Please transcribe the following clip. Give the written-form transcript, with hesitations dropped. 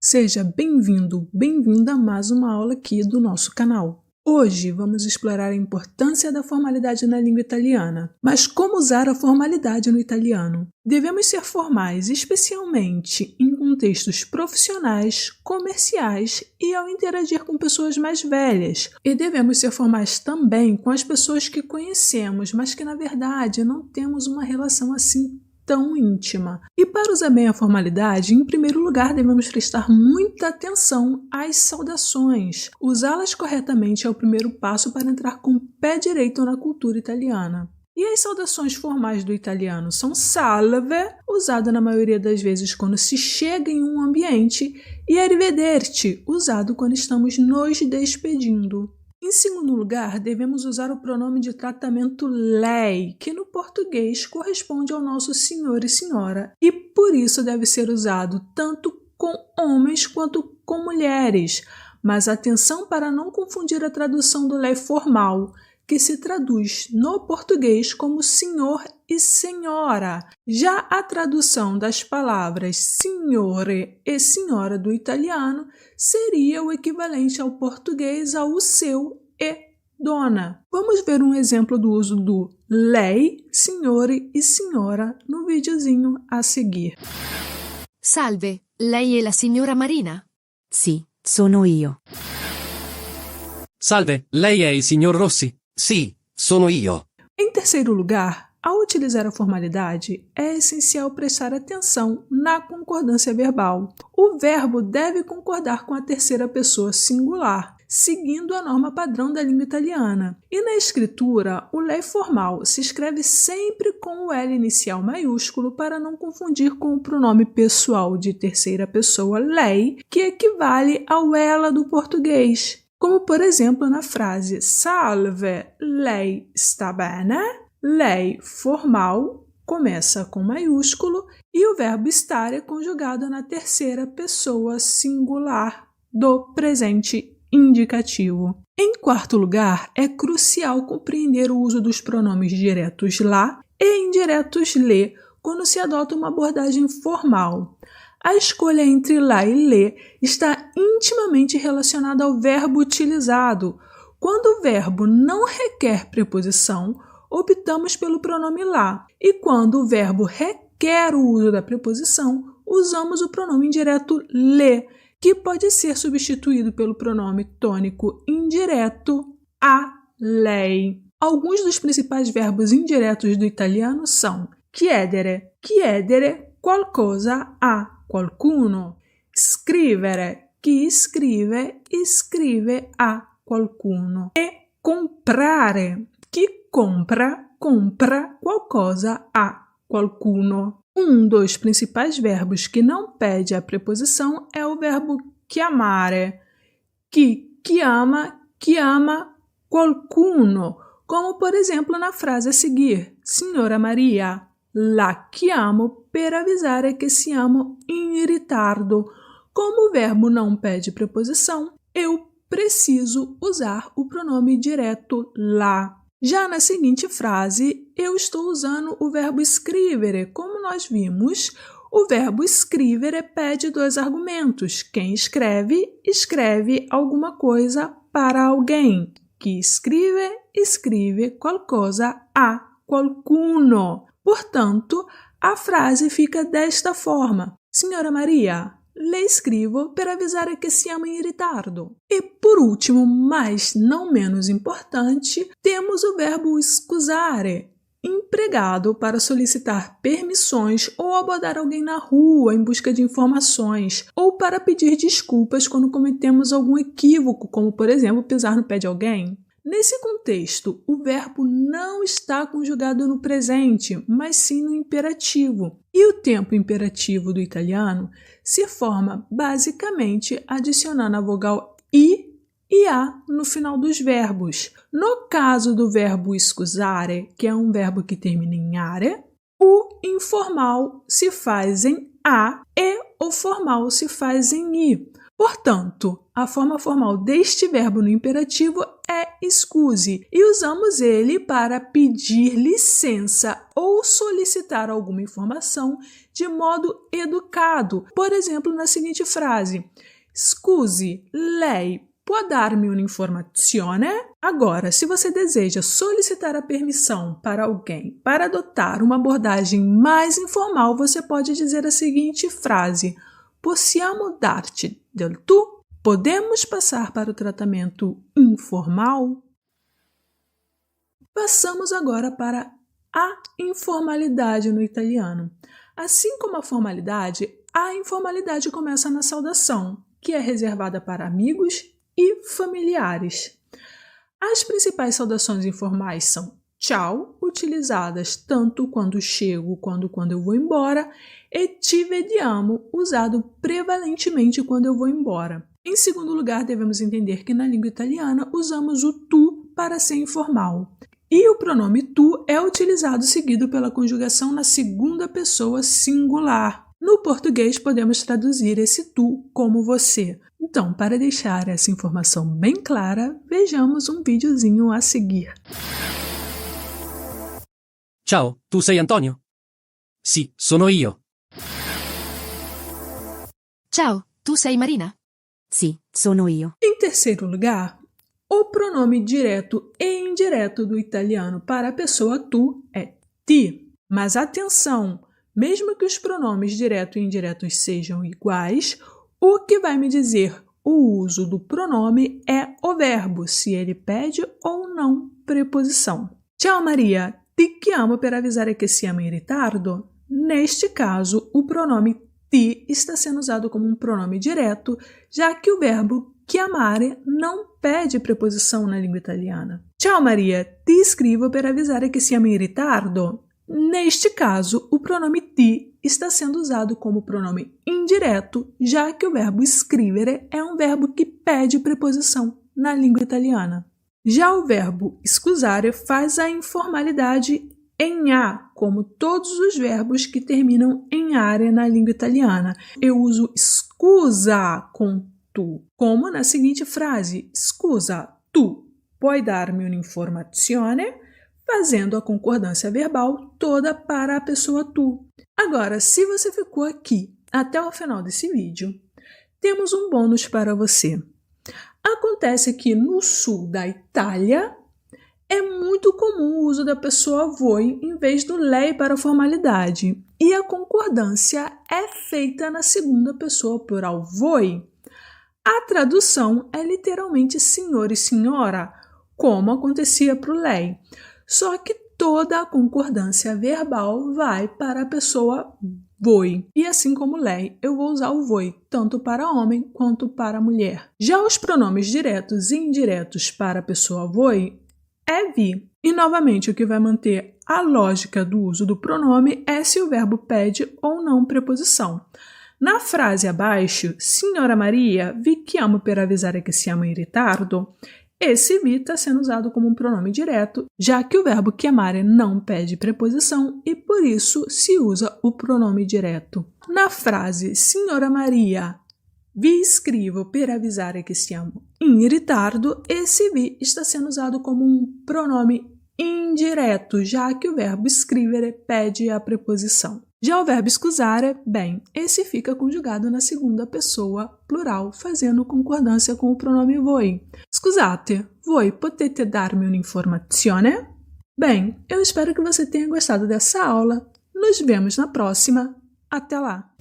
Seja bem-vindo, bem-vinda a mais uma aula aqui do nosso canal. Hoje vamos explorar a importância da formalidade na língua italiana. Mas como usar a formalidade no italiano? Devemos ser formais, especialmente em contextos profissionais, comerciais e ao interagir com pessoas mais velhas. E devemos ser formais também com as pessoas que conhecemos, mas que na verdade não temos uma relação assim tão íntima. E para usar bem a formalidade, em primeiro lugar devemos prestar muita atenção às saudações. Usá-las corretamente é o primeiro passo para entrar com o pé direito na cultura italiana. E as saudações formais do italiano são salve, usado na maioria das vezes quando se chega em um ambiente, e arrivederci, usado quando estamos nos despedindo. Em segundo lugar, devemos usar o pronome de tratamento lei, que no português corresponde ao nosso senhor e senhora, e por isso deve ser usado tanto com homens quanto com mulheres. Mas atenção para não confundir a tradução do lei formal, que se traduz no português como senhor e senhora. Já a tradução das palavras signore e senhora do italiano seria o equivalente ao português ao seu e dona. Vamos ver um exemplo do uso do lei, signore e senhora no videozinho a seguir. Salve, lei è la signora Marina? Sì, sono io. Salve, lei è il signor Rossi? Sì, sono io. Em terceiro lugar, ao utilizar a formalidade, é essencial prestar atenção na concordância verbal. O verbo deve concordar com a terceira pessoa singular, seguindo a norma padrão da língua italiana. E na escritura, o lei formal se escreve sempre com o L inicial maiúsculo para não confundir com o pronome pessoal de terceira pessoa lei, que equivale ao ela do português. Como, por exemplo, na frase Salve, lei sta bene? Lei formal começa com maiúsculo e o verbo estar é conjugado na terceira pessoa singular do presente indicativo. Em quarto lugar, é crucial compreender o uso dos pronomes diretos lá e indiretos le quando se adota uma abordagem formal. A escolha entre lá e le está intimamente relacionada ao verbo utilizado. Quando o verbo não requer preposição, optamos pelo pronome lá, e quando o verbo requer o uso da preposição, usamos o pronome indireto le, que pode ser substituído pelo pronome tônico indireto a lei. Alguns dos principais verbos indiretos do italiano são chiedere qualcosa a qualcuno, scrivere, chi scrive a qualcuno, e comprare, chi compra qualcosa a qualcuno. Um dos principais verbos que não pede a preposição é o verbo chiamare, que chiama qualcuno, como por exemplo na frase a seguir, Signora Maria, la chiamo per avisare che siamo in ritardo. Como o verbo não pede preposição, eu preciso usar o pronome direto lá. Já na seguinte frase, eu estou usando o verbo scrivere. Como nós vimos, o verbo scrivere pede dois argumentos. Quem escreve, escreve alguma coisa para alguém. Chi scrive qualcosa a qualcuno. Portanto, a frase fica desta forma. Signora Maria, le scrivo per avisare che siamo in ritardo. E por último, mas não menos importante, temos o verbo scusare, empregado para solicitar permissões ou abordar alguém na rua em busca de informações, ou para pedir desculpas quando cometemos algum equívoco, como por exemplo pisar no pé de alguém. Nesse contexto, o verbo não está conjugado no presente, mas sim no imperativo. E o tempo imperativo do italiano se forma basicamente adicionando a vogal i e a no final dos verbos. No caso do verbo scusare, que é um verbo que termina em are, o informal se faz em a e o formal se faz em i. Portanto, a forma formal deste verbo no imperativo é scusi e usamos ele para pedir licença ou solicitar alguma informação de modo educado. Por exemplo, na seguinte frase: Scusi, lei può darmi un'informazione? Agora, se você deseja solicitar a permissão para alguém para adotar uma abordagem mais informal, você pode dizer a seguinte frase: Possiamo darci del tu? Podemos passar para o tratamento informal? Passamos agora para a informalidade no italiano. Assim como a formalidade, a informalidade começa na saudação, que é reservada para amigos e familiares. As principais saudações informais são ciao, utilizadas tanto quando chego quanto quando eu vou embora, e ti vediamo, usado prevalentemente quando eu vou embora. Em segundo lugar, devemos entender que na língua italiana usamos o tu para ser informal. E o pronome tu é utilizado seguido pela conjugação na segunda pessoa singular. No português, podemos traduzir esse tu como você. Então, para deixar essa informação bem clara, vejamos um videozinho a seguir. Ciao, tu sei Antonio? Sì, sono io. Ciao, tu sei Marina? Sì, sono io. Em terceiro lugar, o pronome direto e indireto do italiano para a pessoa tu é ti. Mas atenção, mesmo que os pronomes direto e indiretos sejam iguais, o que vai me dizer o uso do pronome é o verbo, se ele pede ou não preposição. Ciao Maria, ti chiamo per avisare che siamo in ritardo? Neste caso, o pronome ti está sendo usado como um pronome direto, já que o verbo chiamare não pede preposição na língua italiana. Ciao Maria, ti scrivo per avisare che siamo in ritardo? Neste caso, o pronome ti está sendo usado como pronome indireto, já que o verbo scrivere é um verbo que pede preposição na língua italiana. Já o verbo scusare faz a informalidade em a, como todos os verbos que terminam em are na língua italiana. Eu uso scusa com tu, como na seguinte frase: Scusa, tu puoi darmi un'informazione? Fazendo a concordância verbal toda para a pessoa tu. Agora, se você ficou aqui até o final desse vídeo, temos um bônus para você. Acontece que no sul da Itália é muito comum o uso da pessoa voi em vez do lei para a formalidade, e a concordância é feita na segunda pessoa plural voi. A tradução é literalmente senhor e senhora, como acontecia para o lei, só que toda a concordância verbal vai para a pessoa voi. E assim como lei, eu vou usar o voi tanto para homem quanto para mulher. Já os pronomes diretos e indiretos para a pessoa voi é vi. E novamente, o que vai manter a lógica do uso do pronome é se o verbo pede ou não preposição. Na frase abaixo, Signora Maria, vi chiamo per avisare che siamo in ritardo, esse vi está sendo usado como um pronome direto, já que o verbo chiamare não pede preposição e por isso se usa o pronome direto. Na frase Signora Maria, vi scrivo per avisare che siamo in ritardo, esse vi está sendo usado como um pronome indireto, já que o verbo scrivere pede a preposição. Já o verbo scusare, bem, esse fica conjugado na segunda pessoa plural, fazendo concordância com o pronome voi. Scusate, voi potete darmi un'informazione? Bem, eu espero que você tenha gostado dessa aula. Nos vemos na próxima. Até lá!